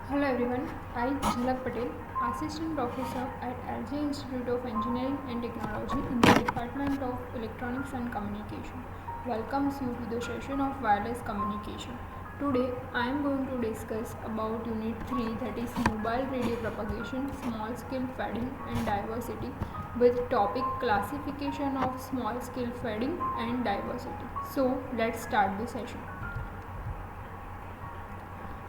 Hello everyone, I Jhalak Patel, Assistant Professor at LJ Institute of Engineering and Technology in the Department of Electronics and Communication. Welcomes you to the session of wireless communication. Today I am going to discuss about Unit 3, that is mobile radio propagation, small scale fading and diversity, with topic classification of small scale fading and diversity. So let's start the session.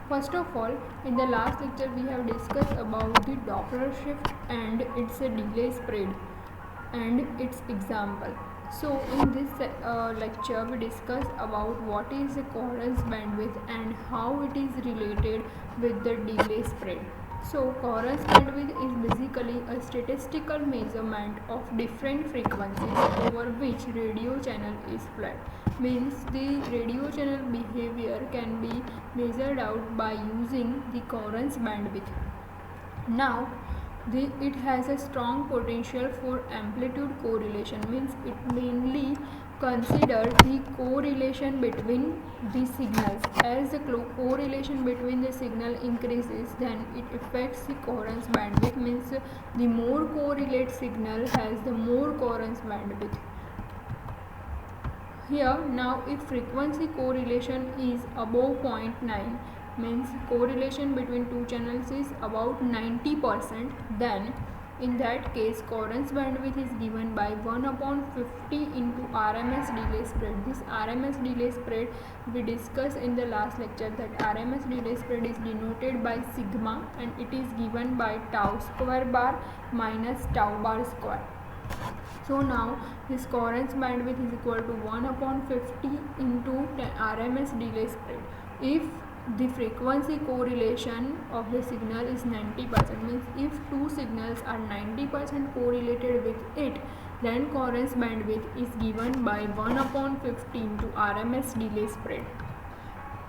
First of all, in the last lecture we have discussed about the Doppler shift and its delay spread and its example. So in this lecture we discuss about what is the coherence bandwidth and how it is related with the delay spread. So coherence bandwidth is basically a statistical measurement of different frequencies over which radio channel is flat. Means the radio channel behavior can be measured out by using the coherence bandwidth. Now it has a strong potential for amplitude correlation, means it mainly consider the correlation between the signals. As the correlation between the signal increases, then it affects the coherence bandwidth, means the more correlate signal has the more coherence bandwidth. Here now if frequency correlation is above 0.9, means correlation between two channels is about 90%, then in that case coherence bandwidth is given by 1 upon 50 into RMS delay spread. This RMS delay spread we discussed in the last lecture, that RMS delay spread is denoted by sigma and it is given by tau square bar minus tau bar square. So now this coherence bandwidth is equal to 1 upon 50 into RMS delay spread. If the frequency correlation of the signal is 90%, means if two signals are 90% correlated with it, then coherence bandwidth is given by 1 upon 50 into RMS delay spread.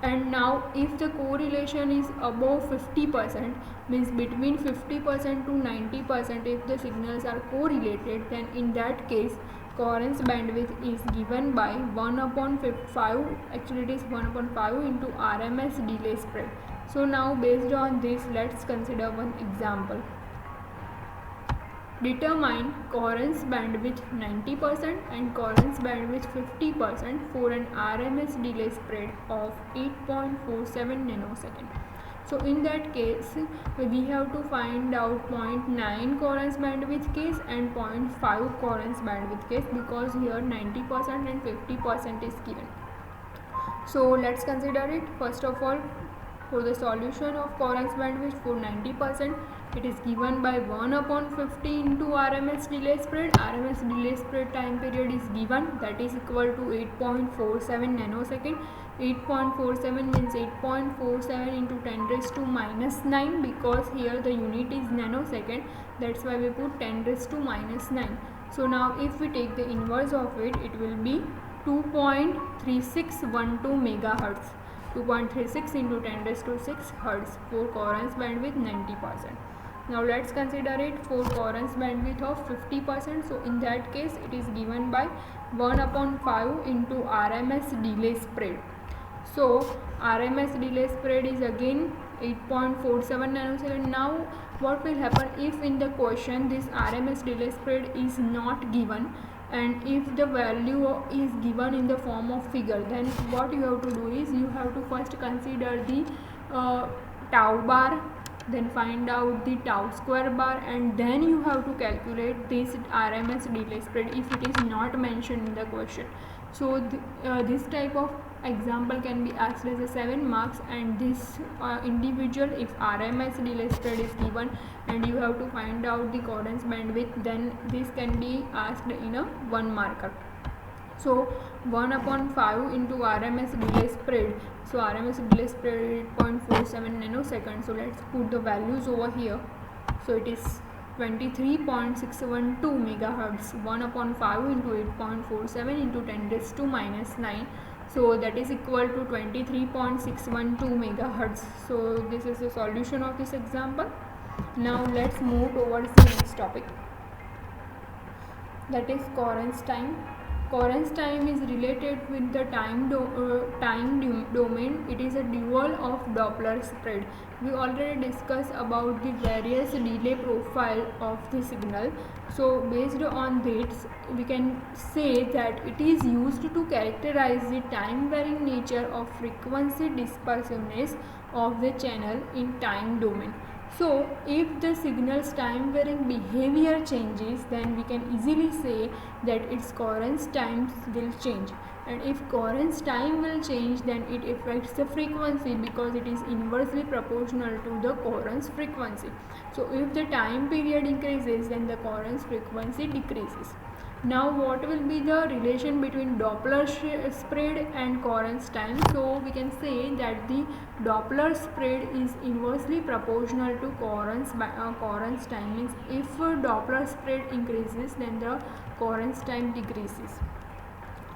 And now if the correlation is above 50%, means between 50% to 90%, if the signals are correlated, then in that case coherence bandwidth is given by 1 upon 5, actually it is 1 upon 5 into RMS delay spread. So now based on this, let's consider one example. Determine coherence bandwidth 90% and coherence bandwidth 50% for an RMS delay spread of 8.47 nanosecond. So in that case we have to find out 0.9 coherence bandwidth case and 0.5 coherence bandwidth case, because here 90% and 50% is given. So let's consider it. First of all, for the solution of coherence bandwidth for 90%, it is given by 1 upon 50 into RMS delay spread. RMS delay spread time period is given, that is equal to 8.47 nanosecond. 8.47 means 8.47 into 10 raised to minus 9, because here the unit is nanosecond, that's why we put 10 raised to minus 9. So now if we take the inverse of it, it will be 2.3612 megahertz. 2.36 into 10 raised to 6 hertz for coherence bandwidth 90%. Now let's consider it for coherence bandwidth of 50%. So in that case it is given by 1 upon 5 into RMS delay spread. So RMS delay spread is again 8.47 nanosecond. Now what will happen if in the question this RMS delay spread is not given, and if the value is given in the form of figure, then what you have to do is you have to first consider the tau bar, then find out the tau square bar, and then you have to calculate this RMS delay spread if it is not mentioned in the question. So this type of example can be asked as a 7 marks, and this individual, if RMS delay spread is given and you have to find out the coherence bandwidth, then this can be asked in a 1 marker. So 1 upon 5 into RMS delay spread, so RMS delay spread 8.47 nanosecond. So let's put the values over here. So it is 23.612 megahertz. 1 upon 5 into 8.47 into 10 raised to minus 9, so that is equal to 23.612 megahertz. So this is the solution of this example. Now let's move towards the next topic, that is coherence time. Coherence time is related with the domain. It is a dual of Doppler spread. We already discussed about the various delay profile of the signal. So based on this, we can say that it is used to characterize the time varying nature of frequency dispersiveness of the channel in time domain. So if the signal's time varying behavior changes, then we can easily say that its coherence times will change, and if coherence time will change, then it affects the frequency because it is inversely proportional to the coherence frequency. So if the time period increases, then the coherence frequency decreases. Now what will be the relation between Doppler spread and coherence time? So we can say that the Doppler spread is inversely proportional to coherence time. Means if Doppler spread increases, then the coherence time decreases.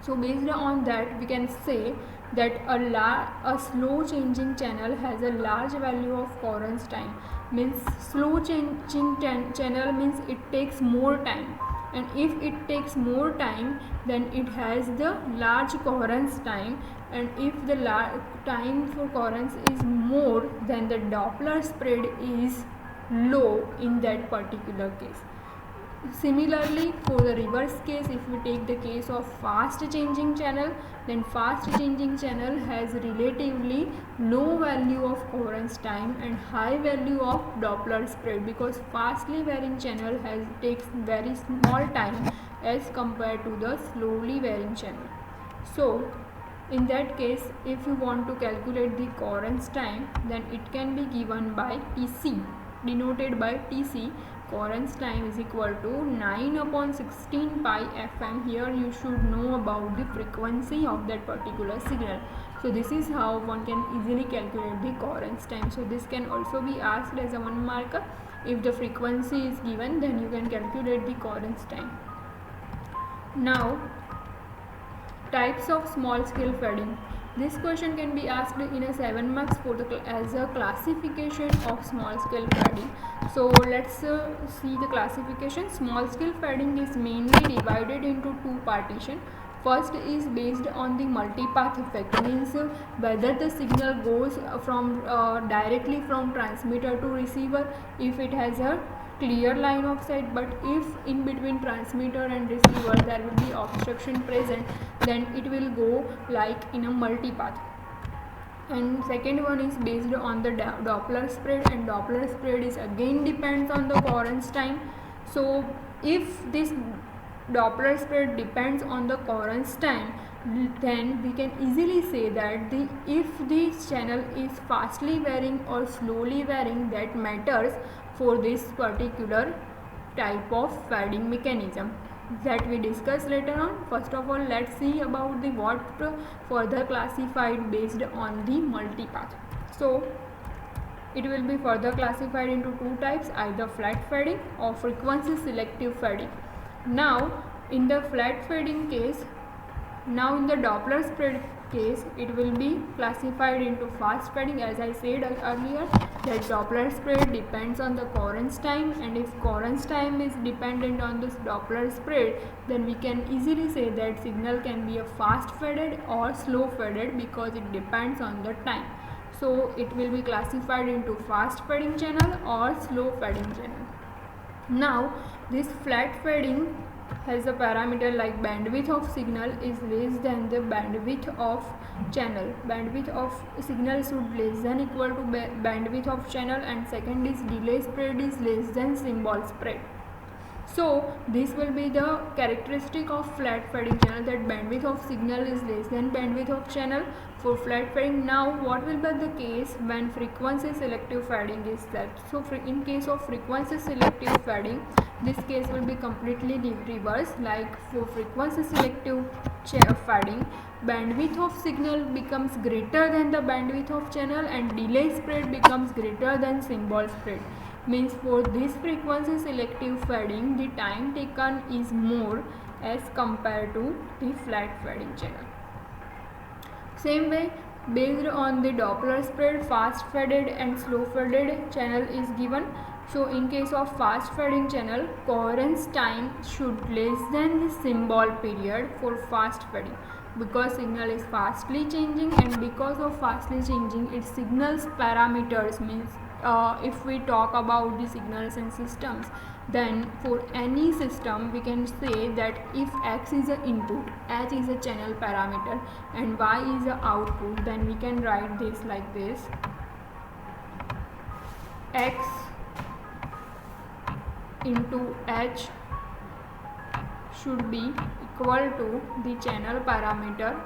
So based on that, we can say that a slow changing channel has a large value of coherence time. Means slow changing channel means it takes more time, and if it takes more time, then it has the large coherence time, and if the time for coherence is more, then the Doppler spread is low in that particular case. Similarly, for the reverse case, if we take the case of fast changing channel, then fast changing channel has relatively low value of coherence time and high value of Doppler spread, because fastly varying channel takes very small time as compared to the slowly varying channel. So in that case, if you want to calculate the coherence time, then it can be given by Tc, denoted by Tc. Coherence time is equal to 9/16 pi fm. Here you should know about the frequency of that particular signal. So this is how one can easily calculate the coherence time. So this can also be asked as a one marker. If the frequency is given, then you can calculate the coherence time. Now, types of small scale fading. This question can be asked in a 7 marks for as a classification of small scale fading. So let's see the classification. Small scale fading is mainly divided into two partitions. First is based on the multipath effect, means whether the signal goes from directly from transmitter to receiver if it has a clear line of sight, but if in between transmitter and receiver there will be obstruction present, then it will go like in a multipath. And second one is based on the Doppler spread, and Doppler spread is again depends on the coherence time. So if this Doppler spread depends on the coherence time, then we can easily say that if this channel is fastly varying or slowly varying, that matters for this particular type of fading mechanism that we discuss later on. First of all, let's see about the what further classified based on the multipath. So it will be further classified into two types, either flat fading or frequency selective fading. Now in the flat fading case, now in the Doppler spread case, it will be classified into fast fading. As I said earlier, that Doppler spread depends on the coherence time, and if coherence time is dependent on this Doppler spread, then we can easily say that signal can be a fast faded or slow faded because it depends on the time. So it will be classified into fast fading channel or slow fading channel. Now this flat fading has a parameter like bandwidth of signal is less than the bandwidth of channel. Bandwidth of signal should less than equal to bandwidth of channel, and second is delay spread is less than symbol spread. So this will be the characteristic of flat fading channel, that bandwidth of signal is less than bandwidth of channel for flat fading. Now what will be the case when frequency selective fading is set? So in case of frequency selective fading, this case will be completely reverse. Like for frequency selective fading, bandwidth of signal becomes greater than the bandwidth of channel, and delay spread becomes greater than symbol spread. Means for this frequency selective fading, the time taken is more as compared to the flat fading channel. Same way, Based on the Doppler spread, fast faded and slow faded channel is given. So in case of fast fading channel, coherence time should less than the symbol period for fast fading, because signal is fastly changing, and because of fastly changing its signals parameters means if we talk about the signals and systems, then for any system we can say that if x is an input, h is a channel parameter, and y is a output, then we can write this like this: x into h should be equal to the channel parameter,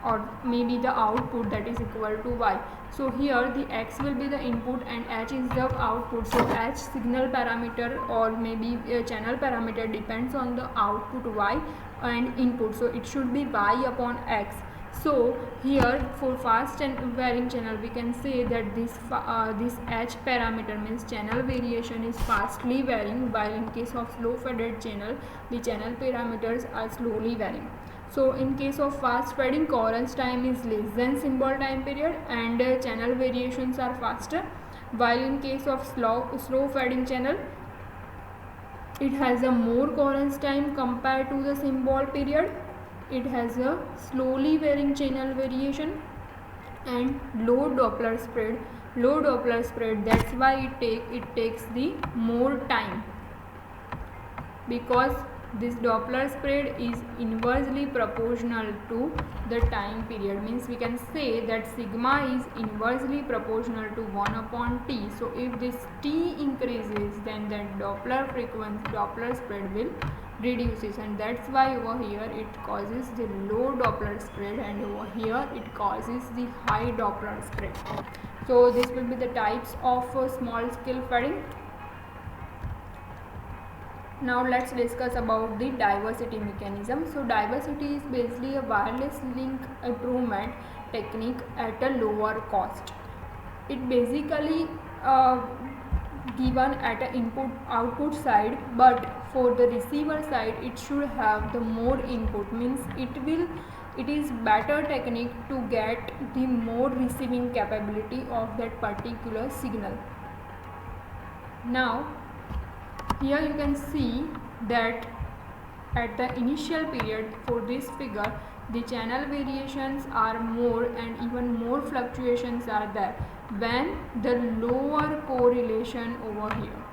or maybe the output, that is equal to y. So here the x will be the input and h is the output. So h signal parameter or maybe a channel parameter depends on the output y and input, so it should be y upon x. So here for fast and varying channel we can say that this h parameter means channel variation is fastly varying, while in case of slow faded channel the channel parameters are slowly varying. So in case of fast fading, coherence time is less than symbol time period and channel variations are faster, while in case of slow fading channel it has a more coherence time compared to the symbol period. It has a slowly varying channel variation and low Doppler spread. That's why it takes the more time, because this Doppler spread is inversely proportional to the time period, means we can say that sigma is inversely proportional to 1 upon t. So if this t increases, then that Doppler spread will reduces, and that's why over here it causes the low Doppler spread and over here it causes the high Doppler spread. So this will be the types of small scale fading. Now let's discuss about the diversity mechanism. So diversity is basically a wireless link improvement technique at a lower cost. It basically given at an input output side, but for the receiver side it should have the more input, means it is better technique to get the more receiving capability of that particular signal. Now here you can see that at the initial period for this figure the channel variations are more and even more fluctuations are there when the lower correlation over here.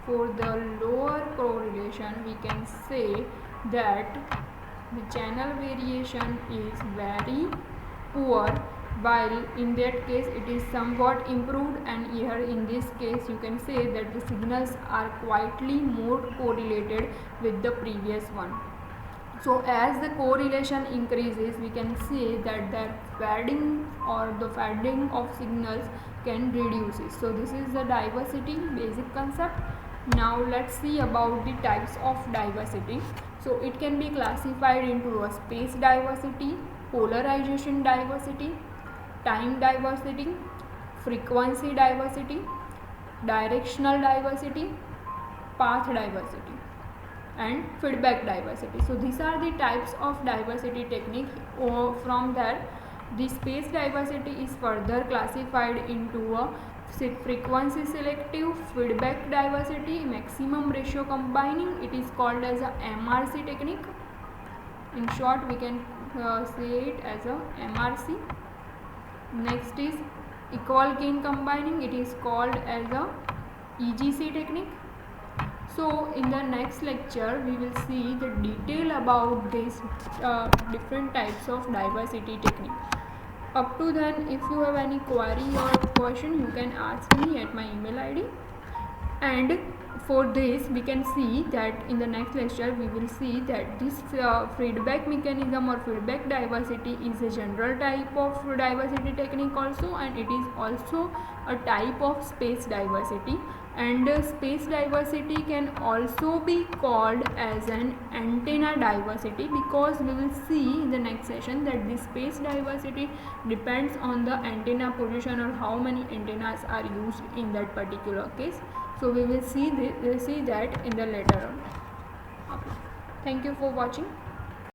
For the lower correlation we can say that the channel variation is very poor, while in that case it is somewhat improved, and here in this case you can say that the signals are quietly more correlated with the previous one. So as the correlation increases we can say that the fading or the fading of signals can reduce. So this is the diversity basic concept. Now let's see about the types of diversity. So it can be classified into a space diversity, polarization diversity, time diversity, frequency diversity, directional diversity, path diversity, and feedback diversity. So these are the types of diversity technique. From there the space diversity is further classified into a frequency selective, feedback diversity, maximum ratio combining. It is called as a MRC technique. In short we can say it as a MRC. Next is equal gain combining. It is called as a EGC technique. So in the next lecture we will see the detail about these different types of diversity technique. Up to then, if you have any query or question, you can ask me at my email ID. And for this we can see that in the next lecture we will see that this feedback mechanism or feedback diversity is a general type of diversity technique also, and it is also a type of space diversity. And space diversity can also be called as an antenna diversity, because we will see in the next session that this space diversity depends on the antenna position or how many antennas are used in that particular case. So we will see that in the later on. Okay. Thank you for watching.